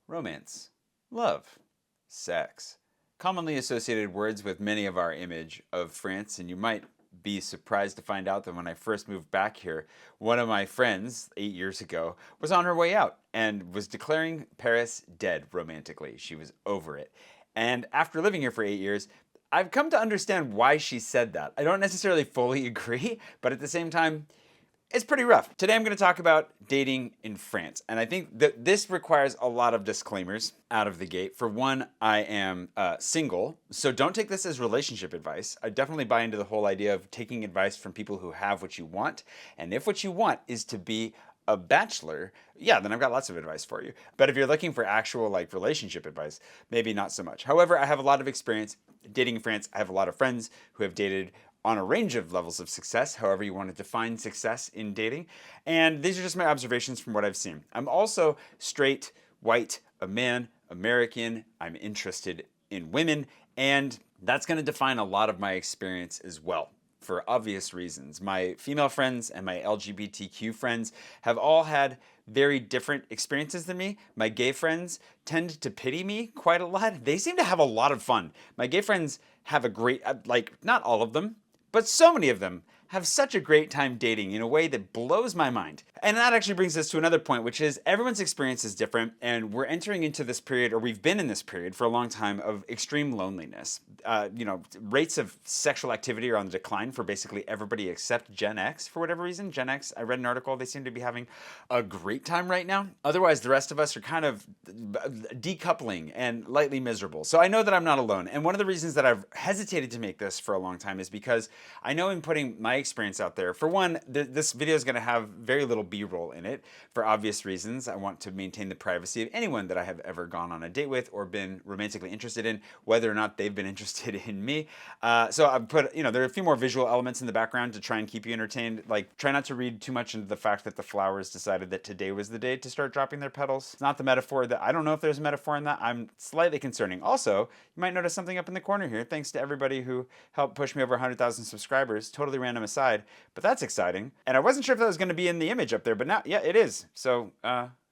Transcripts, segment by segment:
romance, love, sex. Commonly associated words with many of our image of France, and you might be surprised to find out that when I first moved back here, one of my friends 8 years ago was on her way out and was declaring Paris dead romantically. She was over it. And after living here for 8 years, I've come to understand why she said that. I don't necessarily fully agree, but at the same time, it's pretty rough. Today I'm going to talk about dating in France. And I think that this requires a lot of disclaimers out of the gate. For one, I am single, so don't take this as relationship advice. I definitely buy into the whole idea of taking advice from people who have what you want. And if what you want is to be a bachelor, yeah, then I've got lots of advice for you. But if you're looking for actual relationship advice, maybe not so much. However, I have a lot of experience dating in France. I have a lot of friends who have dated on a range of levels of success, however you want to define success in dating. And these are just my observations from what I've seen. I'm also straight, white, a man, American. I'm interested in women, and that's going to define a lot of my experience as well, for obvious reasons. My female friends and my LGBTQ friends have all had very different experiences than me. My gay friends tend to pity me quite a lot. They seem to have a lot of fun. My gay friends have a great, not all of them, but so many of them have such a great time dating in a way that blows my mind. And that actually brings us to another point, which is everyone's experience is different, and we're entering into this period, or we've been in this period for a long time, of extreme loneliness. Rates of sexual activity are on the decline for basically everybody except Gen X for whatever reason. Gen X, I read an article, they seem to be having a great time right now. Otherwise, the rest of us are kind of decoupling and lightly miserable. So I know that I'm not alone. And one of the reasons that I've hesitated to make this for a long time is because I know in putting my experience out there, for one, this video is going to have very little B-roll in it for obvious reasons. I want to maintain the privacy of anyone that I have ever gone on a date with or been romantically interested in, whether or not they've been interested in me. So I've put, there are a few more visual elements in the background to try and keep you entertained. Try not to read too much into the fact that the flowers decided that today was the day to start dropping their petals. It's not the metaphor that, I don't know if there's a metaphor in that. I'm slightly concerning. Also, you might notice something up in the corner here. Thanks to everybody who helped push me over 100,000 subscribers. Totally random aside, but that's exciting. And I wasn't sure if that was going to be in the image up there, but now, yeah, it is. So,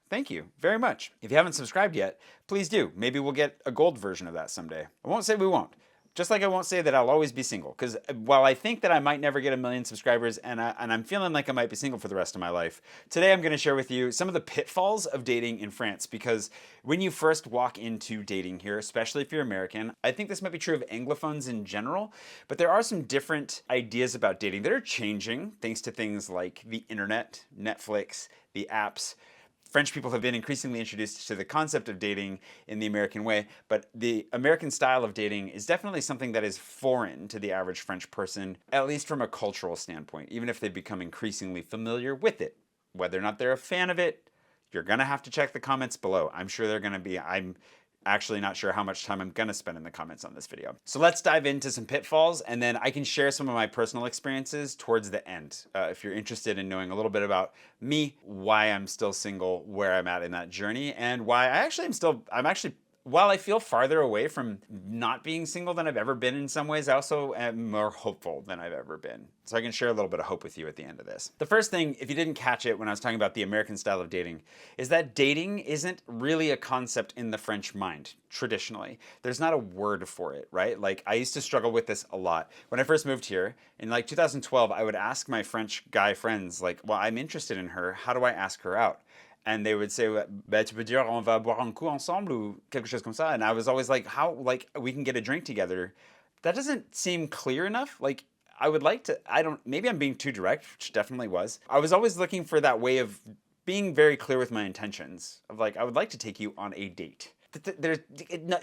thank you very much. If you haven't subscribed yet, please do. Maybe we'll get a gold version of that someday. I won't say we won't. Just like I won't say that I'll always be single, because while I think that I might never get 1 million subscribers, and I'm feeling like I might be single for the rest of my life, today I'm going to share with you some of the pitfalls of dating in France. Because when you first walk into dating here, especially if you're American, I think this might be true of Anglophones in general, but there are some different ideas about dating that are changing thanks to things like the internet, Netflix, the apps. French people have been increasingly introduced to the concept of dating in the American way, but the American style of dating is definitely something that is foreign to the average French person, at least from a cultural standpoint, even if they've become increasingly familiar with it. Whether or not they're a fan of it, you're going to have to check the comments below. I'm sure they're going to be. I'm actually not sure how much time I'm going to spend in the comments on this video. So let's dive into some pitfalls, and then I can share some of my personal experiences towards the end. If you're interested in knowing a little bit about me, why I'm still single, where I'm at in that journey, and why I'm actually, while I feel farther away from not being single than I've ever been in some ways, I also am more hopeful than I've ever been. So I can share a little bit of hope with you at the end of this. The first thing, if you didn't catch it when I was talking about the American style of dating, is that dating isn't really a concept in the French mind, traditionally. There's not a word for it, right? I used to struggle with this a lot. When I first moved here, in 2012, I would ask my French guy friends, well, I'm interested in her, how do I ask her out? And they would say, tu peux dire, on va boire un coup ensemble, ou quelque chose comme ça. And I was always like, how, we can get a drink together. That doesn't seem clear enough. I would like to, maybe I'm being too direct, which definitely was. I was always looking for that way of being very clear with my intentions. Of I would like to take you on a date.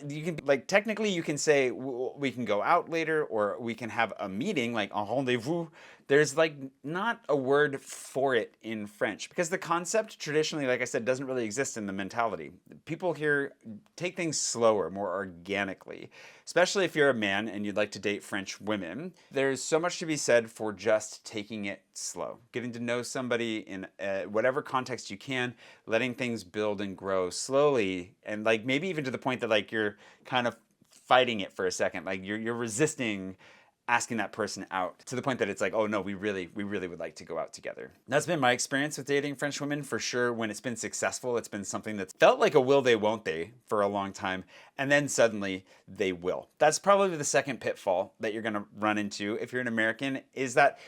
You can, technically you can say, we can go out later, or we can have a meeting, un rendezvous. There's not a word for it in French, because the concept traditionally, like I said, doesn't really exist in the mentality. People here take things slower, more organically, especially if you're a man and you'd like to date French women. There's so much to be said for just taking it slow, getting to know somebody in whatever context you can, letting things build and grow slowly, and maybe even to the point that you're kind of fighting it for a second, you're resisting asking that person out to the point that it's like, oh no, we really would like to go out together. That's been my experience with dating French women for sure. When it's been successful, it's been something that's felt like a will they won't they for a long time, and then suddenly they will. That's probably the second pitfall that you're going to run into if you're an American, is that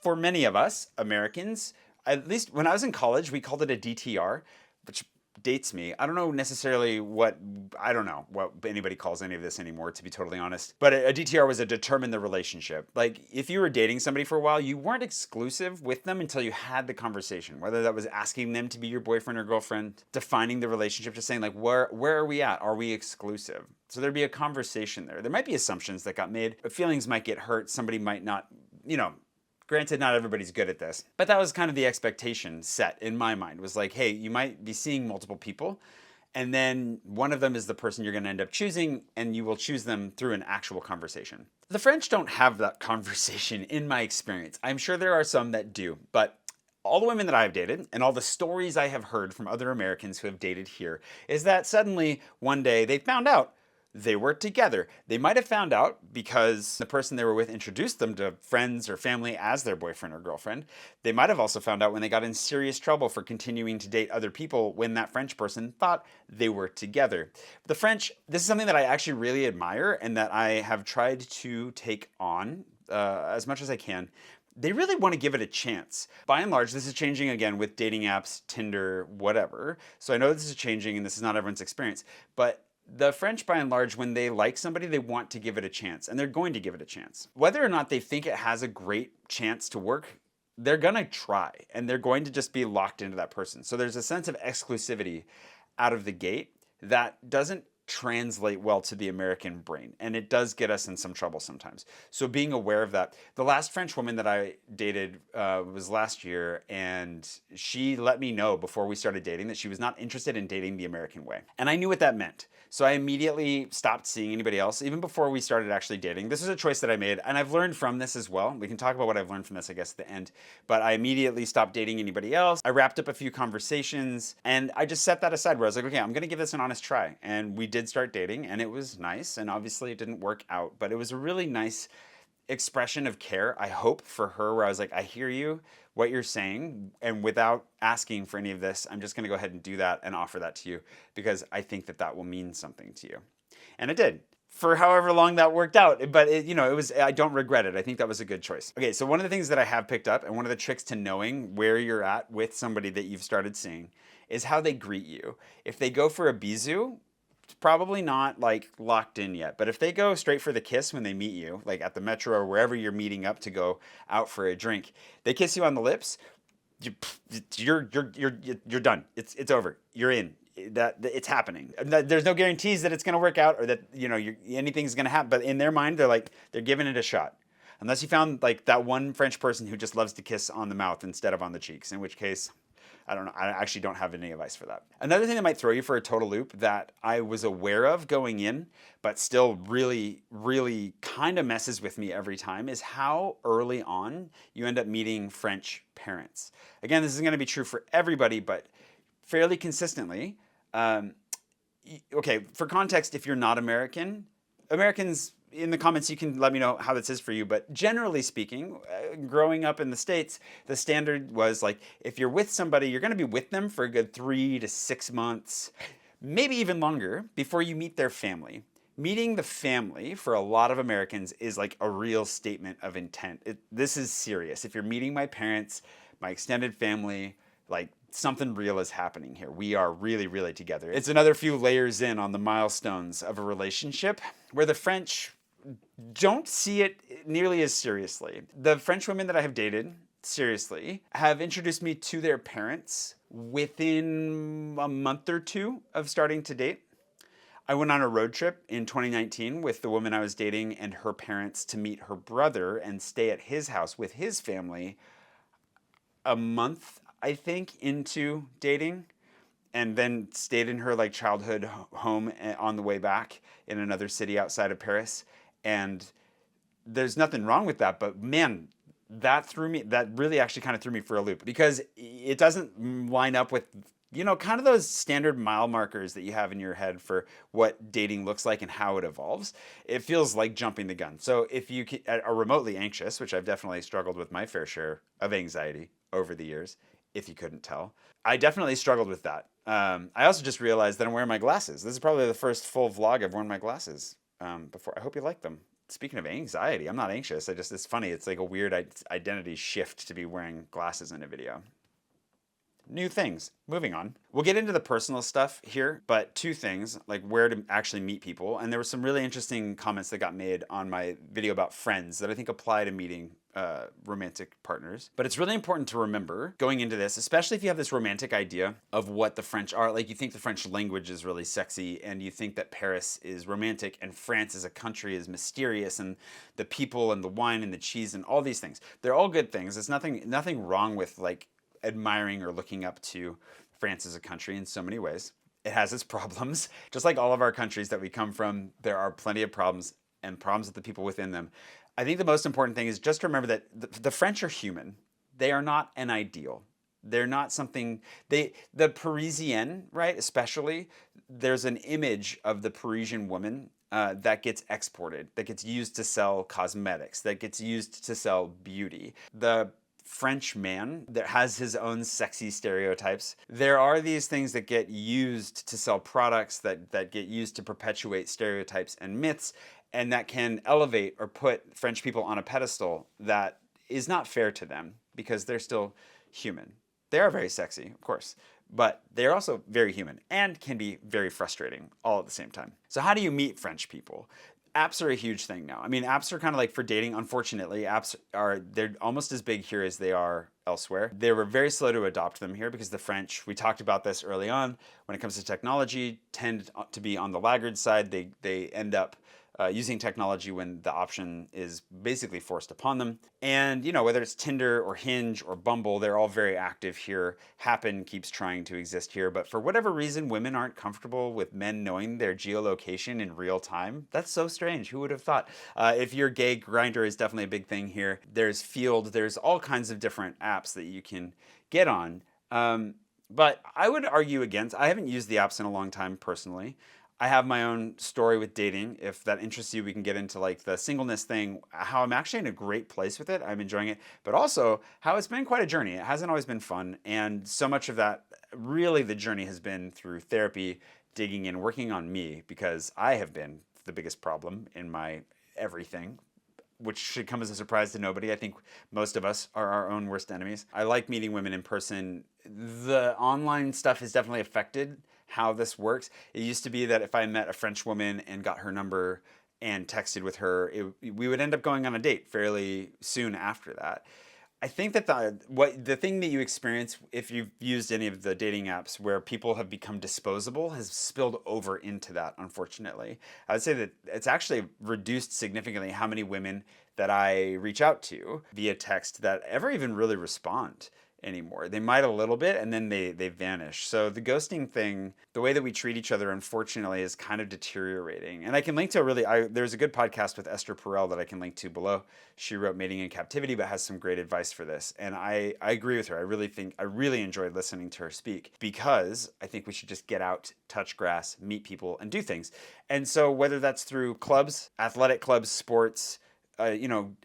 for many of us Americans, at least when I was in college, we called it a DTR, which dates me. I don't know necessarily I don't know what anybody calls any of this anymore, to be totally honest. But a DTR was a determine the relationship. Like, if you were dating somebody for a while, you weren't exclusive with them until you had the conversation. Whether that was asking them to be your boyfriend or girlfriend, defining the relationship, just saying like, where are we at? Are we exclusive? So there'd be a conversation there. There might be assumptions that got made. Feelings might get hurt. Somebody might not, granted, not everybody's good at this, but that was kind of the expectation set in my mind, was like, hey, you might be seeing multiple people, and then one of them is the person you're going to end up choosing, and you will choose them through an actual conversation. The French don't have that conversation in my experience. I'm sure there are some that do, but all the women that I've dated and all the stories I have heard from other Americans who have dated here is that suddenly one day they found out they were together. They might have found out because the person they were with introduced them to friends or family as their boyfriend or girlfriend. They might have also found out when they got in serious trouble for continuing to date other people when that French person thought they were together. The French, this is something that I actually really admire and that I have tried to take on as much as I can. They really want to give it a chance. By and large, this is changing again with dating apps, Tinder, whatever. So I know this is changing and this is not everyone's experience, but the French, by and large, when they like somebody, they want to give it a chance, and they're going to give it a chance. Whether or not they think it has a great chance to work, they're going to try, and they're going to just be locked into that person. So there's a sense of exclusivity out of the gate that doesn't translate well to the American brain, and it does get us in some trouble sometimes. So being aware of that. The last French woman that I dated was last year, and she let me know before we started dating that she was not interested in dating the American way. And I knew what that meant. So I immediately stopped seeing anybody else, even before we started actually dating. This was a choice that I made, and I've learned from this as well. We can talk about what I've learned from this, I guess, at the end. But I immediately stopped dating anybody else. I wrapped up a few conversations, and I just set that aside where I was like, okay, I'm going to give this an honest try. And we did start dating, and it was nice, and obviously it didn't work out, but it was a really nice expression of care, I hope, for her, where I was like, I hear you, what you're saying, and without asking for any of this, I'm just going to go ahead and do that and offer that to you because I think that that will mean something to you. And it did, for however long that worked out, but it was, I don't regret it. I think that was a good choice. Okay, so one of the things that I have picked up, and one of the tricks to knowing where you're at with somebody that you've started seeing, is how they greet you. If they go for a bisou, it's probably not like locked in yet, but if they go straight for the kiss when they meet you, like at the metro or wherever you're meeting up to go out for a drink, they kiss you on the lips, you're done. It's over. You're in. That it's happening. There's no guarantees that it's going to work out or that anything's going to happen. But in their mind, they're giving it a shot. Unless you found like that one French person who just loves to kiss on the mouth instead of on the cheeks, in which case, I don't know. I actually don't have any advice for that. Another thing that might throw you for a total loop that I was aware of going in, but still really, really kind of messes with me every time, is how early on you end up meeting French parents. Again, this is going to be true for everybody, but fairly consistently. Okay, for context, if you're not Americans, in the comments, you can let me know how this is for you. But generally speaking, growing up in the States, the standard was like, if you're with somebody, you're going to be with them for a good 3 to 6 months, maybe even longer, before you meet their family. Meeting the family for a lot of Americans is like a real statement of intent. This is serious. If you're meeting my parents, my extended family, like something real is happening here. We are really, really together. It's another few layers in on the milestones of a relationship where the French don't see it nearly as seriously. The French women that I have dated, seriously, have introduced me to their parents within a month or two of starting to date. I went on a road trip in 2019 with the woman I was dating and her parents to meet her brother and stay at his house with his family a month, I think, into dating, and then stayed in her like childhood home on the way back in another city outside of Paris. And there's nothing wrong with that, but man, that really actually kind of threw me for a loop because it doesn't line up with kind of those standard mile markers that you have in your head for what dating looks like and how it evolves. It feels like jumping the gun. So if you are remotely anxious, which I've definitely struggled with my fair share of anxiety over the years, if you couldn't tell, I definitely struggled with that. I also just realized that I'm wearing my glasses. This is probably the first full vlog I've worn my glasses before. I hope you like them. Speaking of anxiety, I'm not anxious. It's funny. It's like a weird identity shift to be wearing glasses in a video. New things. Moving on. We'll get into the personal stuff here, but two things, like where to actually meet people. And there were some really interesting comments that got made on my video about friends that I think apply to meeting romantic partners. But it's really important to remember going into this, especially if you have this romantic idea of what the French are. Like you think the French language is really sexy and you think that Paris is romantic and France as a country is mysterious and the people and the wine and the cheese and all these things. They're all good things. There's nothing wrong with like admiring or looking up to France as a country in so many ways. It has its problems. Just like all of our countries that we come from, there are plenty of problems and problems with the people within them. I think the most important thing is just to remember that the French are human. They are not an ideal. They're not something, the Parisienne, right, especially, there's an image of the Parisian woman that gets exported, that gets used to sell cosmetics, that gets used to sell beauty. The French man that has his own sexy stereotypes. There are these things that get used to sell products that get used to perpetuate stereotypes and myths, and that can elevate or put French people on a pedestal that is not fair to them because they're still human. They are very sexy, of course, but they're also very human and can be very frustrating all at the same time. So how do you meet French people? Apps are a huge thing now. I mean, apps are kind of like for dating. Unfortunately, they're almost as big here as they are elsewhere. They were very slow to adopt them here because the French, we talked about this early on, when it comes to technology, tend to be on the laggard side. They end up using technology when the option is basically forced upon them. And, whether it's Tinder or Hinge or Bumble, they're all very active here. Happen keeps trying to exist here. But for whatever reason, women aren't comfortable with men knowing their geolocation in real time. That's so strange. Who would have thought? If you're gay, Grindr is definitely a big thing here. There's Field. There's all kinds of different apps that you can get on. But I would argue against, I haven't used the apps in a long time personally. I have my own story with dating. If that interests you, we can get into like the singleness thing, how I'm actually in a great place with it. I'm enjoying it, but also how it's been quite a journey. It hasn't always been fun. And so much of that, really the journey has been through therapy, digging in, working on me, because I have been the biggest problem in my everything, which should come as a surprise to nobody. I think most of us are our own worst enemies. I like meeting women in person. The online stuff has definitely affected how this works. It used to be that if I met a French woman and got her number and texted with her, we would end up going on a date fairly soon after that. I think that the thing that you experience if you've used any of the dating apps where people have become disposable has spilled over into that, unfortunately. I would say that it's actually reduced significantly how many women that I reach out to via text that ever even really respond anymore. They might a little bit and then they vanish. So the ghosting thing, the way that we treat each other, unfortunately, is kind of deteriorating. And I can link to there's a good podcast with Esther Perel that I can link to below. She wrote Mating in Captivity, but has some great advice for this. And I agree with her. I really enjoyed listening to her speak because I think we should just get out, touch grass, meet people, and do things. And so whether that's through clubs, athletic clubs, sports,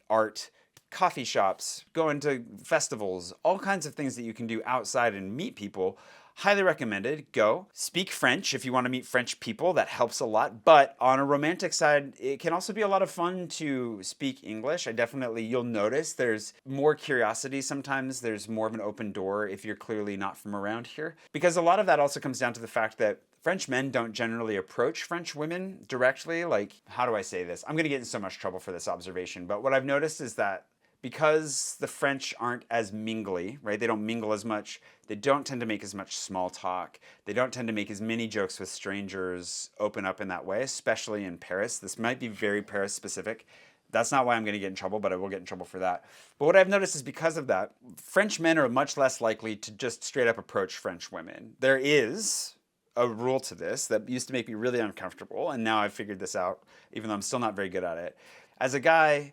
art, coffee shops, going to festivals, all kinds of things that you can do outside and meet people. Highly recommended. Go. Speak French if you want to meet French people. That helps a lot. But on a romantic side, it can also be a lot of fun to speak English. You'll notice there's more curiosity sometimes. There's more of an open door if you're clearly not from around here. Because a lot of that also comes down to the fact that French men don't generally approach French women directly. Like, how do I say this? I'm going to get in so much trouble for this observation. But what I've noticed is that because the French aren't as mingly, right? They don't mingle as much. They don't tend to make as much small talk. They don't tend to make as many jokes with strangers, open up in that way, especially in Paris. This might be very Paris specific. That's not why I'm going to get in trouble, but I will get in trouble for that. But what I've noticed is because of that, French men are much less likely to just straight up approach French women. There is a rule to this that used to make me really uncomfortable, and now I've figured this out, even though I'm still not very good at it. As a guy,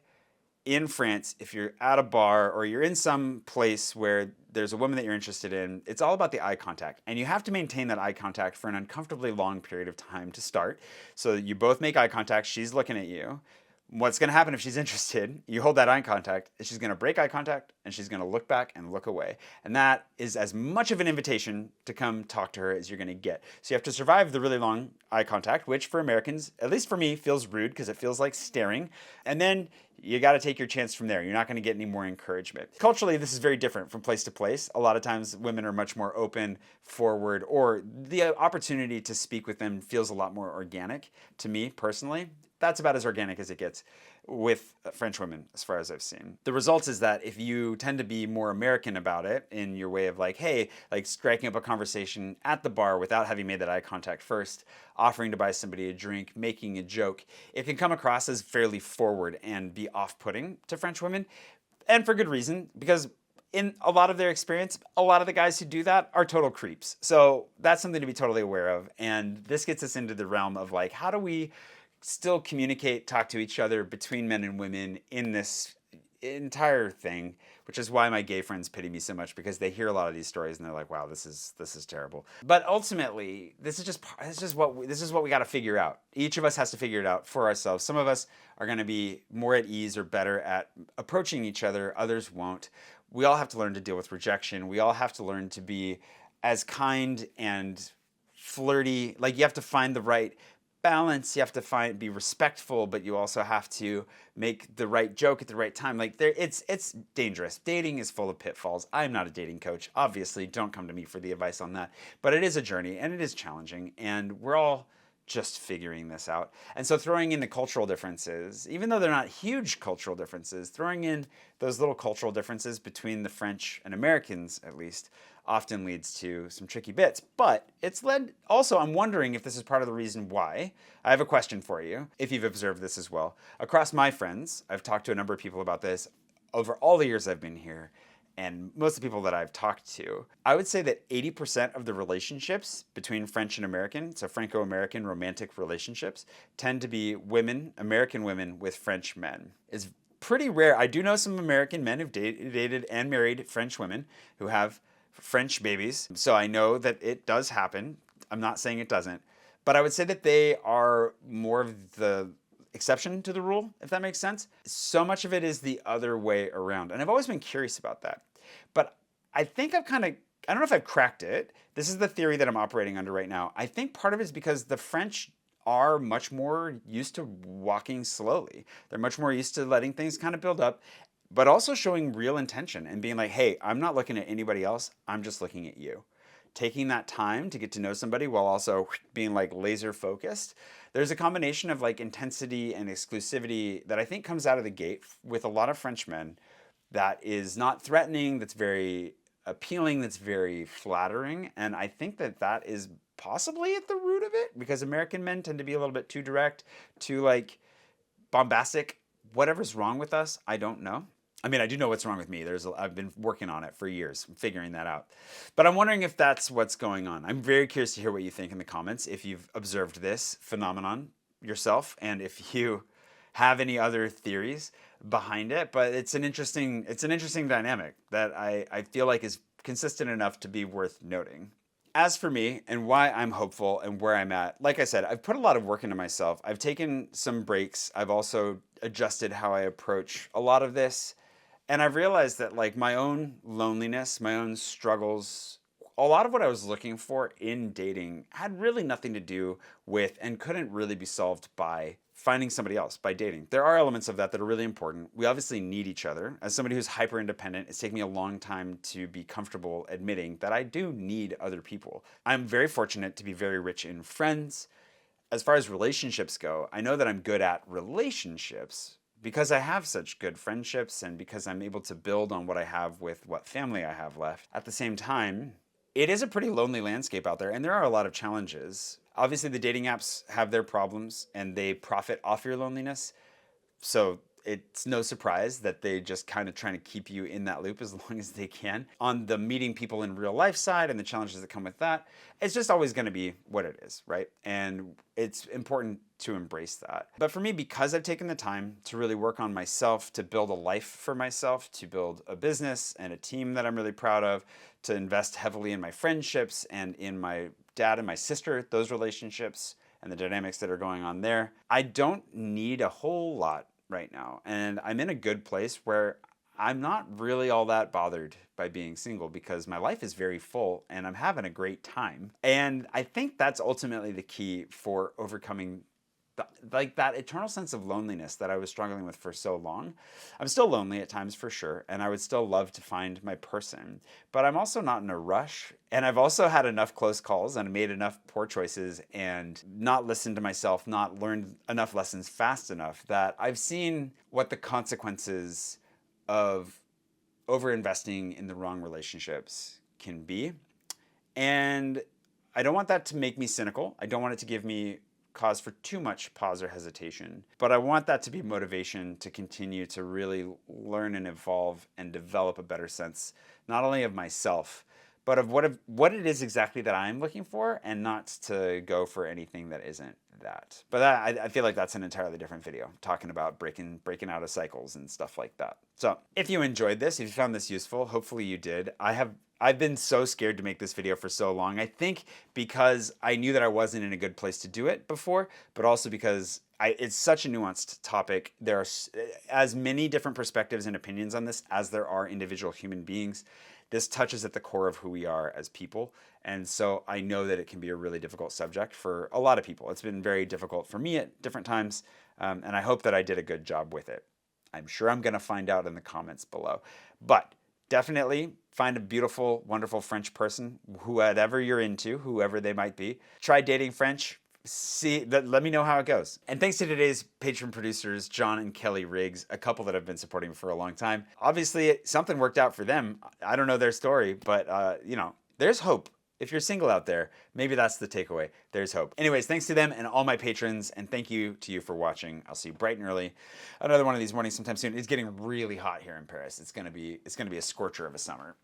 in France, if you're at a bar or you're in some place where there's a woman that you're interested in, it's all about the eye contact. And you have to maintain that eye contact for an uncomfortably long period of time to start. So you both make eye contact, she's looking at you. What's going to happen if she's interested? You hold that eye contact, she's going to break eye contact and she's going to look back and look away. And that is as much of an invitation to come talk to her as you're going to get. So you have to survive the really long eye contact, which for Americans, at least for me, feels rude because it feels like staring. And then you got to take your chance from there. You're not going to get any more encouragement. Culturally, this is very different from place to place. A lot of times women are much more open, forward, or the opportunity to speak with them feels a lot more organic to me personally. That's about as organic as it gets with French women, as far as I've seen. The result is that if you tend to be more American about it in your way of like, hey, like striking up a conversation at the bar without having made that eye contact first, offering to buy somebody a drink, making a joke, it can come across as fairly forward and be off-putting to French women. And for good reason, because in a lot of their experience, a lot of the guys who do that are total creeps. So that's something to be totally aware of. And this gets us into the realm of like, how do we still communicate, talk to each other between men and women in this entire thing, which is why my gay friends pity me so much, because they hear a lot of these stories and they're like, wow, this is terrible. But ultimately, this is what we got to figure out. Each of us has to figure it out for ourselves. Some of us are going to be more at ease or better at approaching each other, others won't. We all have to learn to deal with rejection. We all have to learn to be as kind and flirty. Like, you have to find the right balance. You have to be respectful, but you also have to make the right joke at the right time. Like, it's dangerous. Dating is full of pitfalls. I'm not a dating coach. Obviously, don't come to me for the advice on that. But it is a journey and it is challenging, and we're all just figuring this out. And so throwing in the cultural differences, even though they're not huge cultural differences, throwing in those little cultural differences between the French and Americans, at least, often leads to some tricky bits. But it's led, also, I'm wondering if this is part of the reason why. I have a question for you, if you've observed this as well. Across my friends, I've talked to a number of people about this over all the years I've been here, and most of the people that I've talked to, I would say that 80% of the relationships between French and American, so Franco-American romantic relationships, tend to be women, American women with French men. It's pretty rare. I do know some American men who've dated and married French women who have French babies, so I know that it does happen. I'm not saying it doesn't, but I would say that they are more of the exception to the rule, if that makes sense. So much of it is the other way around, and I've always been curious about that. But I think I don't know if I've cracked it. This is the theory that I'm operating under right now. I think part of it is because the French are much more used to walking slowly. They're much more used to letting things kind of build up, but also showing real intention and being like, hey, I'm not looking at anybody else. I'm just looking at you. Taking that time to get to know somebody while also being like laser focused. There's a combination of like intensity and exclusivity that I think comes out of the gate with a lot of French men that is not threatening, that's very appealing, that's very flattering. And I think that that is possibly at the root of it, because American men tend to be a little bit too direct, too like bombastic. Whatever's wrong with us, I don't know. I mean, I do know what's wrong with me. I've been working on it for years, figuring that out. But I'm wondering if that's what's going on. I'm very curious to hear what you think in the comments, if you've observed this phenomenon yourself, and if you have any other theories behind it. But it's an interesting dynamic that I feel like is consistent enough to be worth noting. As for me and why I'm hopeful and where I'm at, like I said, I've put a lot of work into myself. I've taken some breaks. I've also adjusted how I approach a lot of this. And I've realized that like my own loneliness, my own struggles, a lot of what I was looking for in dating had really nothing to do with and couldn't really be solved by finding somebody else, by dating. There are elements of that that are really important. We obviously need each other. As somebody who's hyper independent, it's taken me a long time to be comfortable admitting that I do need other people. I'm very fortunate to be very rich in friends. As far as relationships go, I know that I'm good at relationships because I have such good friendships and because I'm able to build on what I have with what family I have left. At the same time, it is a pretty lonely landscape out there, and there are a lot of challenges. Obviously, the dating apps have their problems, and they profit off your loneliness. So it's no surprise that they just kind of trying to keep you in that loop as long as they can. On the meeting people in real life side and the challenges that come with that, it's just always going to be what it is, right? And it's important to embrace that. But for me, because I've taken the time to really work on myself, to build a life for myself, to build a business and a team that I'm really proud of, to invest heavily in my friendships and in my dad and my sister, those relationships and the dynamics that are going on there, I don't need a whole lot right now. And I'm in a good place where I'm not really all that bothered by being single because my life is very full and I'm having a great time. And I think that's ultimately the key for overcoming that eternal sense of loneliness that I was struggling with for so long. I'm still lonely at times for sure, and I would still love to find my person, but I'm also not in a rush. And I've also had enough close calls and made enough poor choices and not listened to myself, not learned enough lessons fast enough that I've seen what the consequences of overinvesting in the wrong relationships can be. And I don't want that to make me cynical. I don't want it to give me cause for too much pause or hesitation. But I want that to be motivation to continue to really learn and evolve and develop a better sense, not only of myself, but of what it is exactly that I'm looking for, and not to go for anything that isn't that. But I feel like that's an entirely different video, talking about breaking out of cycles and stuff like that. So if you enjoyed this, if you found this useful, hopefully you did. I've been so scared to make this video for so long. I think because I knew that I wasn't in a good place to do it before, but also because it's such a nuanced topic. There are as many different perspectives and opinions on this as there are individual human beings. This touches at the core of who we are as people. And so I know that it can be a really difficult subject for a lot of people. It's been very difficult for me at different times, and I hope that I did a good job with it. I'm sure I'm going to find out in the comments below. But definitely find a beautiful, wonderful French person, whoever you're into, whoever they might be. Try dating French. Let me know how it goes. And thanks to today's Patron producers, John and Kelley Riggs, a couple that have been supporting me for a long time. Obviously, something worked out for them. I don't know their story, but there's hope. If you're single out there, maybe that's the takeaway. There's hope. Anyways, thanks to them and all my patrons, and thank you to you for watching. I'll see you bright and early another one of these mornings sometime soon. It's getting really hot here in Paris. It's gonna be a scorcher of a summer.